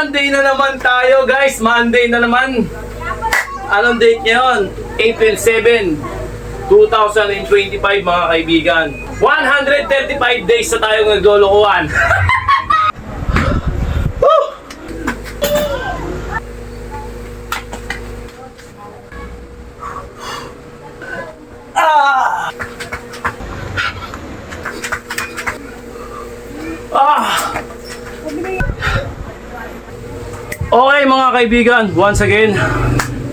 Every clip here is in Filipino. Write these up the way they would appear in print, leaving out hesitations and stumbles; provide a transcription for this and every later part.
Monday na naman tayo guys, Monday na naman. Anong date ngayon? April 7, 2025 mga kaibigan. 135 days na tayo naglolokohan. Okay mga kaibigan, once again,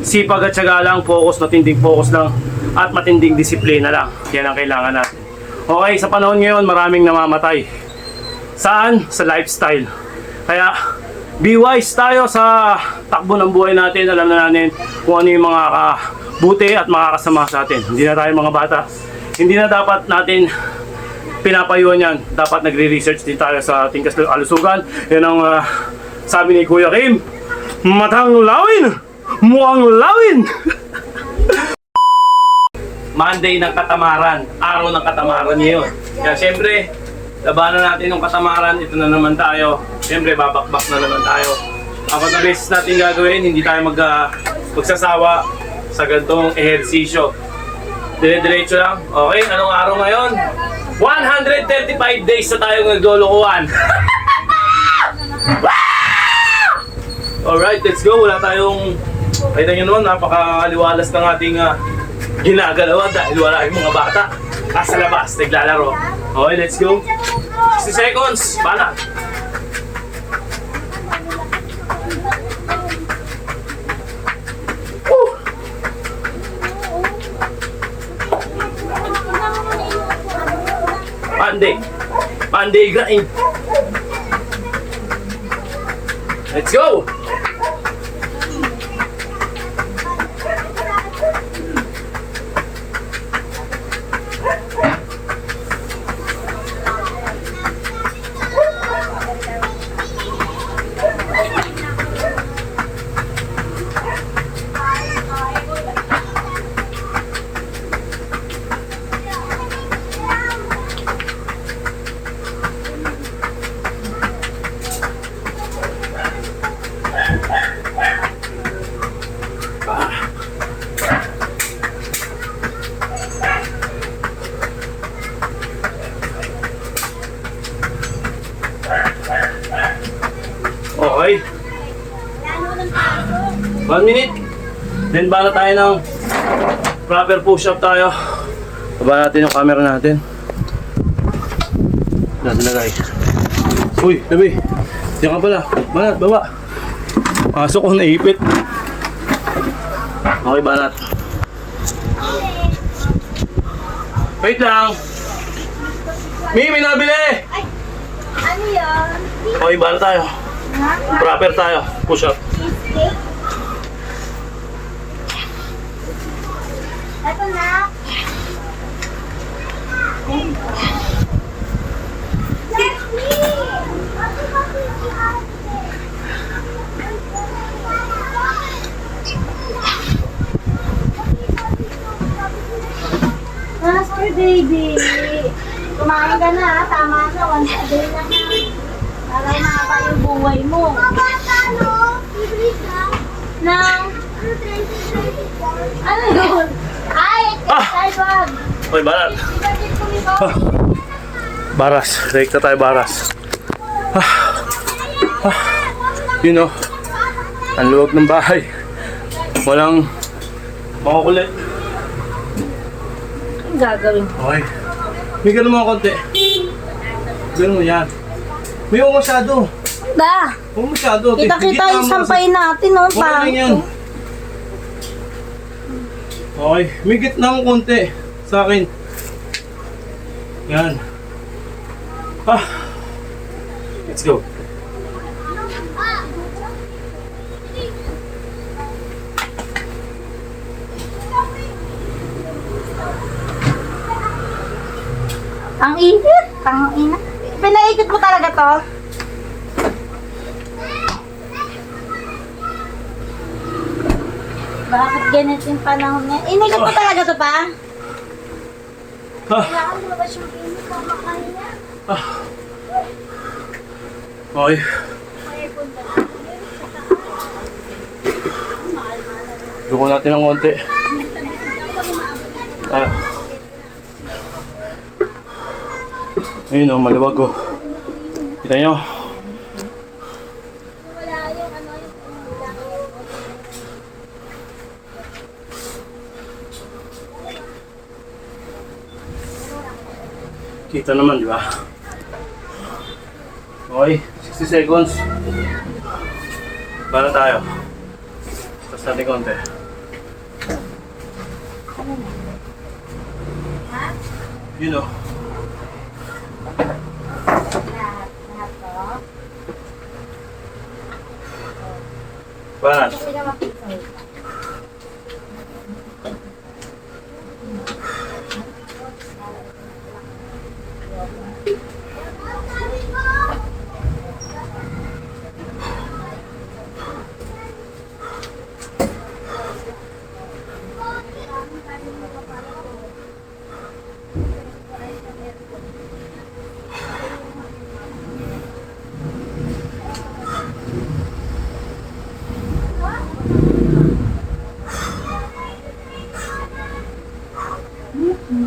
sipag at syaga lang, matinding focus lang, at matinding disiplina lang. Yan ang kailangan natin. Okay, sa panahon ngayon, maraming namamatay. Saan? Sa lifestyle. Kaya, be wise tayo sa takbo ng buhay natin. Alam na natin kung ano yung mga buti at makakasama sa atin. Hindi na tayo mga bata. Hindi na dapat natin pinapayuhan yan. Dapat nagre-research din tayo sa ating kalusugan. Yan ang sabi ni Kuya Kim, matang lawin, mukhang lawin. Monday ng katamaran, araw ng katamaran ngayon. Kaya syempre, labanan natin yung katamaran, ito na naman tayo. Syempre, babakbak na naman tayo. Apat na beses natin gagawin, hindi tayo magsasawa sa ganitong ehersisyo. Dire-diretso lang. Okay, anong araw ngayon? 135 days na tayo naglolokohan. Alright, let's go. Wala tayong, kita nyo naman, napakaliwalas ng ating ginagalawan dahil wala yung mga bata nasa labas, naglalaro. Okay, let's go. 60 seconds, bala. Monday grind. Let's go. Okay. 1 minute. Then bala tayo ng proper push-up tayo. Baba natin yung camera natin. Natin lagay. Uy, tabi. Diyan ka pala. Banat, baba. Pasok ko, naipit. Okay, banat. Wait lang. May nabili! Ay! Ano yan? Okay, bala tayo. Proper tayo. Push up. Cheesecake? Ito na. Master baby. Kumain ka na ha. Tama na. Once a day na ha. Para mahaba yung buhay mo. Ano? Libre ka? Nang? Ano yun? Ay! Bag! Okay, barat. Baras. Rekta tayo baras. You know, ang luwag ng bahay. Walang makukulit. Ang gagawin? Okay. May ganun mga konti. Ganun yan. May masyado. Ba? Huwag masyado. Kita-kita yung sampay natin, no? Okay lang yan. Okay. May gitna ng konti sa akin. Yan. Let's go. Ang init. Ang init. Pinaikot mo talaga to? Bakit ganito yung panahon niya? Inikot mo talaga to pa? Kailangan mo ba siyang init? Kumakain niya. Okay. May punta. Duko natin ng konti. Ah. Ayun o, maluwag o. Kita nyo? Kita naman, di ba? Okay, 60 seconds. Para tayo. Tapos natin konti. Yun o. Panas.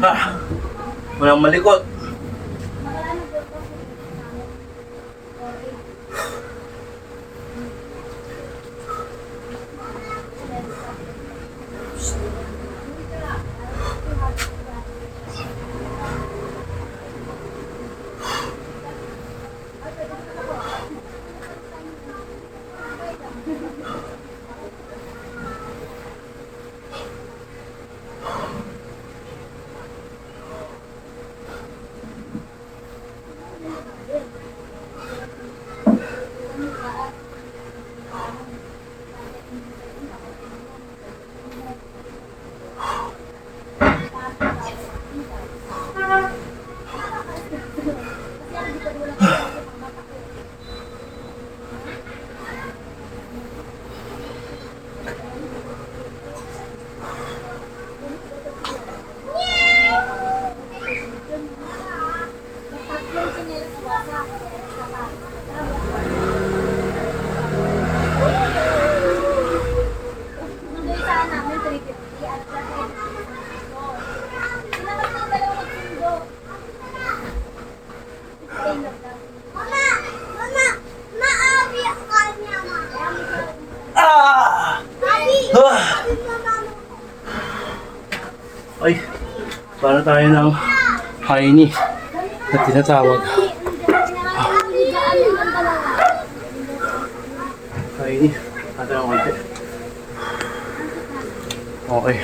Ha! Walang malikot. Ay, para tayo ng Haini na tinatawag. Haini, natin ang konti. Okay.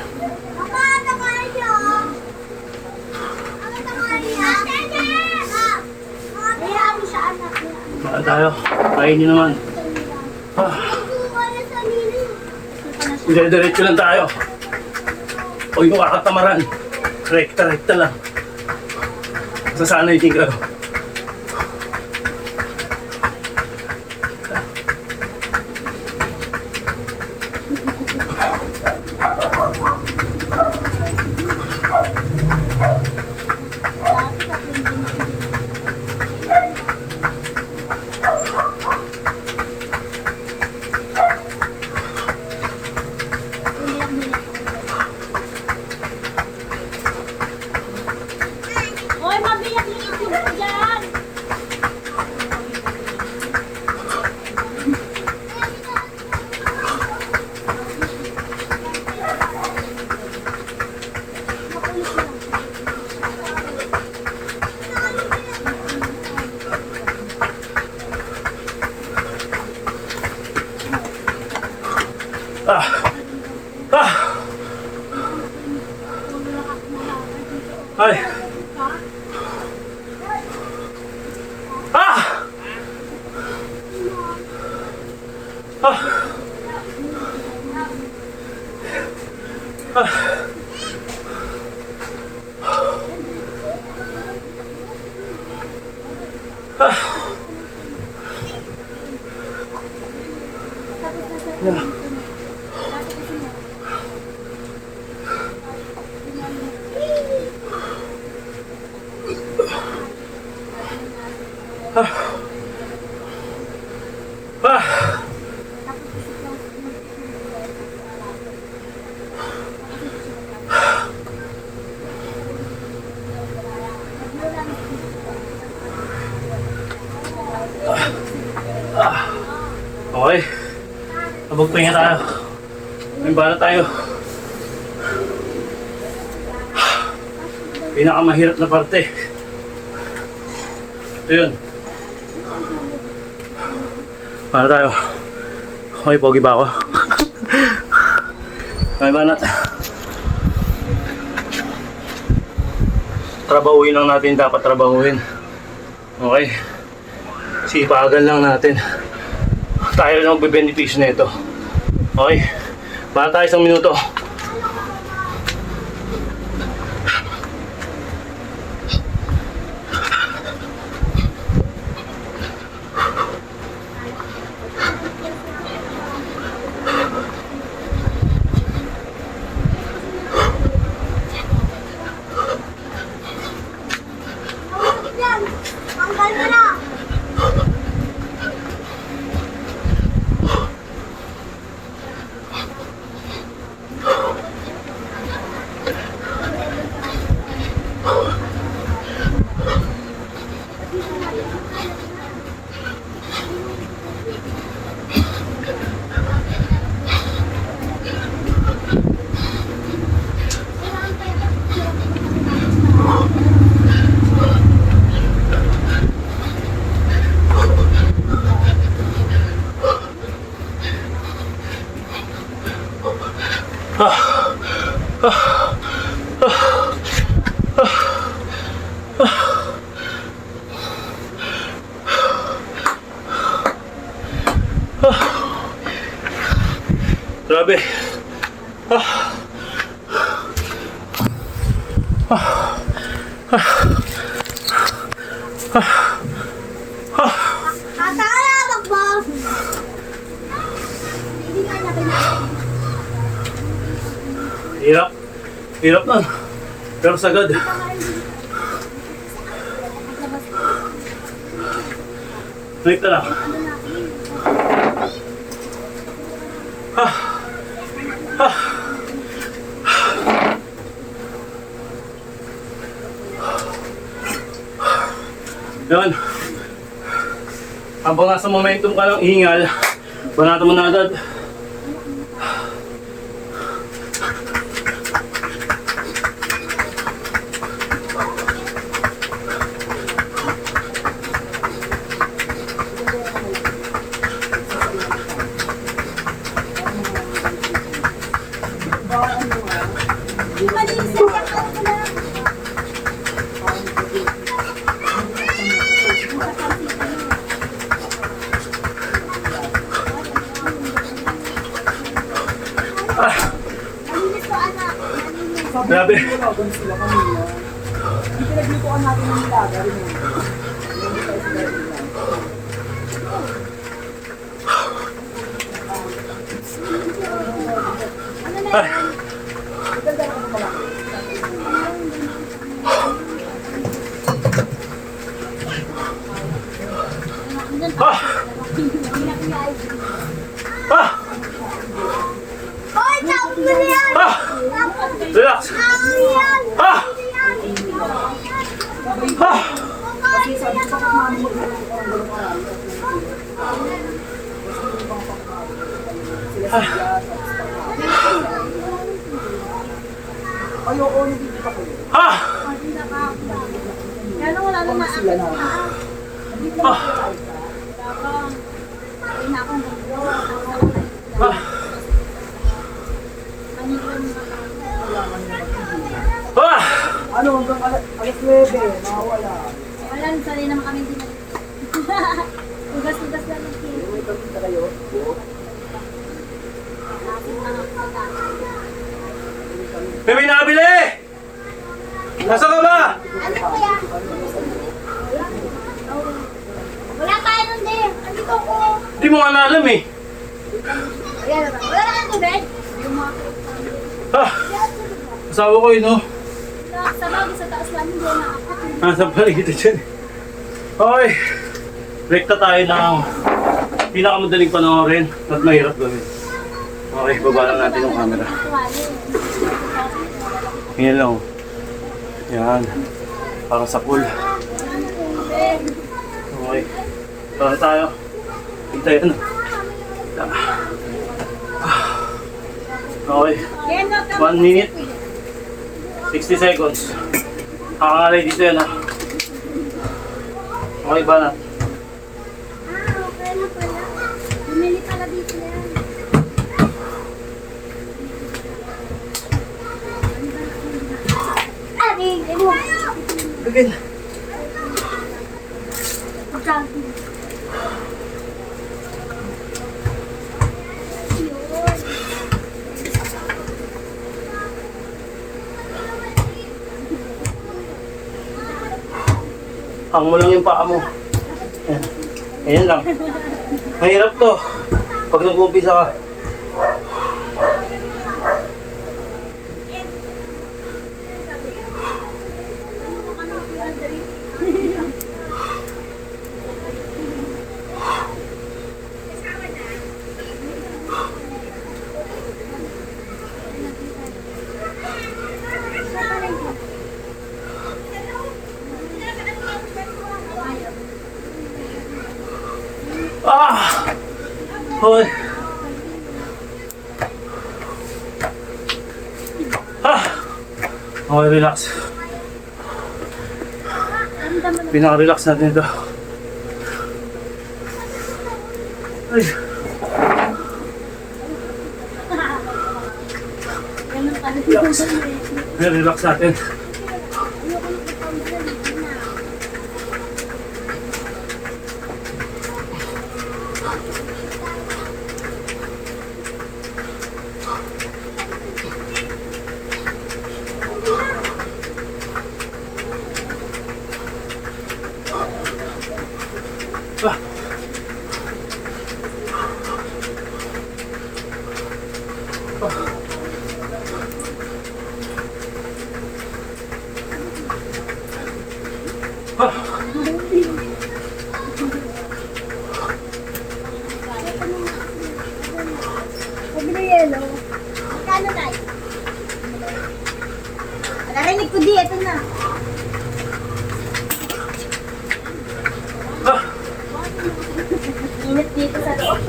Para tayo, Haini naman. Diretso lang tayo. O yung kakatamaran. Rekta lang. Sasanay din ka. Hoy, mabiyak yung itlog ko dyan! Ay! Okay. Tabog-pahinga tayo. May bala tayo. Pinakamahirap na parte. Ito yun. Para tayo. Okay, pogi ba ako? Okay, banat. Trabahuin lang natin dapat trabahuin. Okay. Sipagan lang natin. Tayo lang magbe-beneficio na ito. Okay. Bala tayo 1 minuto. Tanggal mo na! Grabe. Atala, takbo! Hindi nga na pinag- Hirap. Hirap na. Pero sagad. Balik na lang. Yan. Habang nasa momentum ka ng hingal, banata mo na agad. Malinis yung jacket mo na. Malinis to, anak. Malinis. Grabe. Pinaglutuan natin ng nilaga rin yun. Ay. Ah! Ah! Hoy, tapos mo na yan! Ah! Relax! Tapos yan! Ah! Ah! Kasi sabi ko pa mami mo kung ang gulong araw. Sila sila. Ayoko, hindi pa ko yun. Ah! Kaya wala na Sila na. Hindi ko Ah! Ah! Ah! Ano, hanggang alas 9, nakawala. Wala, sanay naman kami din. Ugas-ugas lang ng kilo. May pagkita kayo. May nabili! Nasaan ka ba? Ano kuya? Wala tayo nun din. Andito ko. Hindi mo nga na alam eh. Ayan na ba? Wala na kang tubig? Ah! Asawa ko yun, no? Sa bagay sa taas lang, hindi na ako. Nasa paligid dyan. Okay. Rekta tayo ng pinakamadaling panoorin at mahirap gawin. Okay, baba lang natin yung camera. Yan lang. Yan. Parang sa pool. Okay. Para tayo. Kita yan. Okay. 1 minute. 60 seconds. Kakangalay dito yan ha. Okay ba na? Ah, okay na pala. Bumili pala dito na yan. Ari, mo. Again. Hang mo lang yung paa mo. Ayan. Ayan lang. Mahirap to. Pag nag-umpisa ka. Ah! Hoy! Ah! Okay, relax. Pinaka-relax natin ito. Ay! Relax. Relax natin. Ah. Pabili yelo. Magkano tayo? Narinig ko di, ito na. Ah! Init dito sa loob.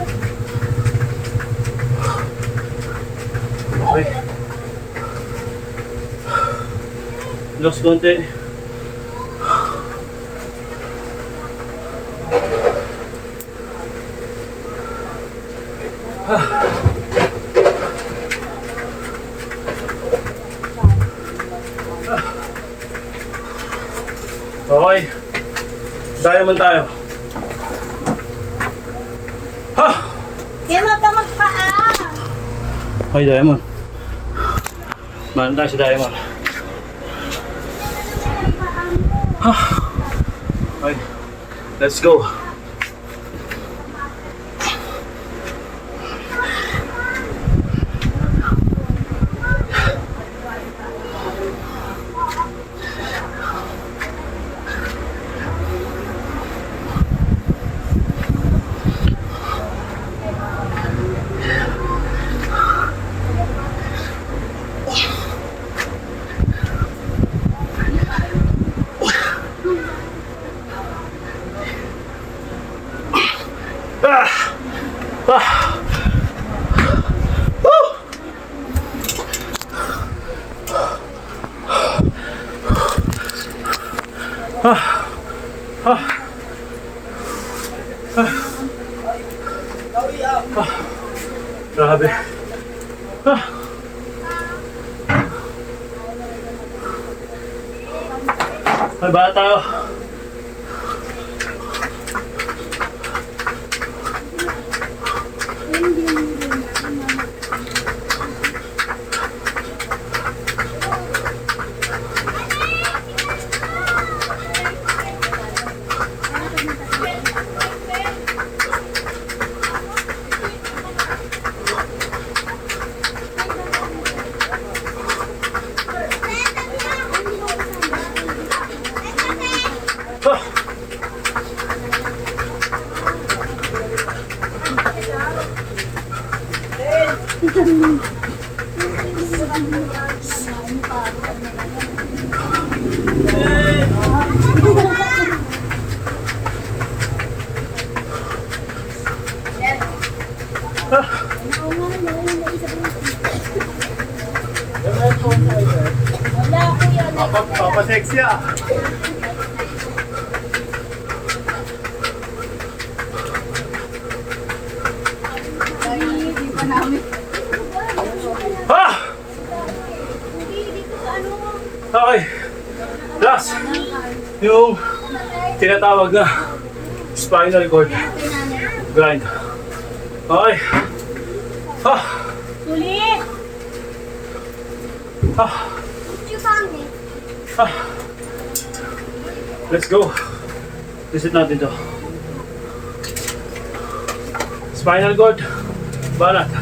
Okay. Relax konti. Okay. Diamond tayo. Ha! Kaya mo ka magpaa. Okay, diamond. Mahan tayo sa diamond. Ha! Okay. Let's go. Ah! Ah! Woo! Ah! Ah! Ah! Ah! Grabe. Ah! May bata tayo. Wala kuya. Papa-sexy ah. Hindi pa namin. Ah! Dito sa ano. Okay. Last. Yung tinatawag na spinal cord grind. Okay. Ah! Sulit! Ah! Ah! Let's go. Visit natin to. Spinal cord. Banat.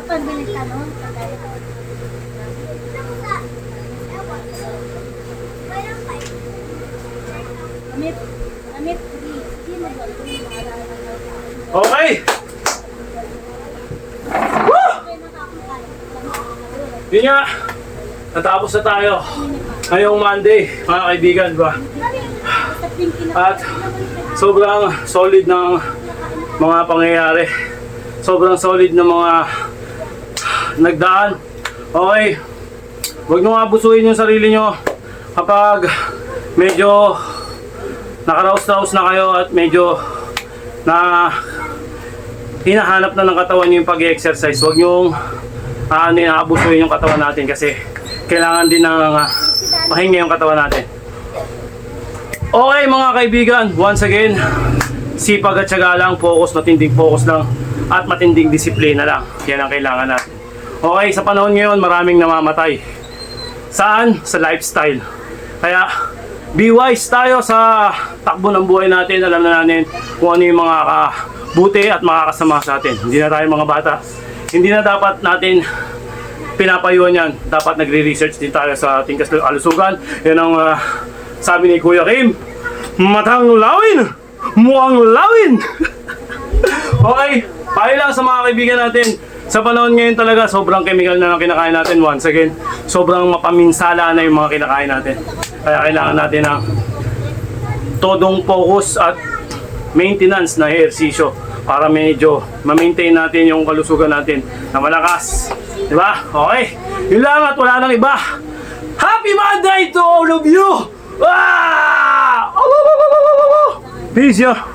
Kapag binagtanong, Amit, amit, hindi mo ba? Okay. Woo! Yun nga. Natapos na tayo. Ngayong Monday, mga kaibigan, ba? At sobrang solid ng mga pangyayari. Sobrang solid ng mga nagdaan. Okay. Huwag nyo nga abusuin yung sarili nyo kapag medyo nakaraos-raos na kayo at medyo na hinahanap na ng katawan nyo yung pag-exercise. Huwag nyo inaabusuin yung katawan natin kasi kailangan din ng mahinga yung katawan natin. Okay mga kaibigan, once again, sipag at syaga lang, matinding focus lang, at matinding disiplina lang. Yan ang kailangan natin. Okay, sa panahon ngayon, maraming namamatay. Saan? Sa lifestyle. Kaya, be wise tayo sa takbo ng buhay natin. Alam na natin kung ano yung mga buti at makakasama sa atin. Hindi na tayo mga bata. Hindi na dapat natin pinapayuhan yan. Dapat nagre-research din tayo sa ating kalusugan. Yan ang sabi ni Kuya Kim, matang lawin, mukhang lawin. Okay, payo lang sa mga kaibigan natin. Sa panahon ngayon talaga, sobrang chemical na ang kinakain natin. Once again, sobrang mapaminsala na yung mga kinakain natin. Kaya kailangan natin ng todong focus at maintenance na ehersisyo para medyo ma-maintain natin yung kalusugan natin na malakas. Diba? Okay. Yun lang at wala nang iba. Happy Monday to all of you! Ah! Peace, yeah.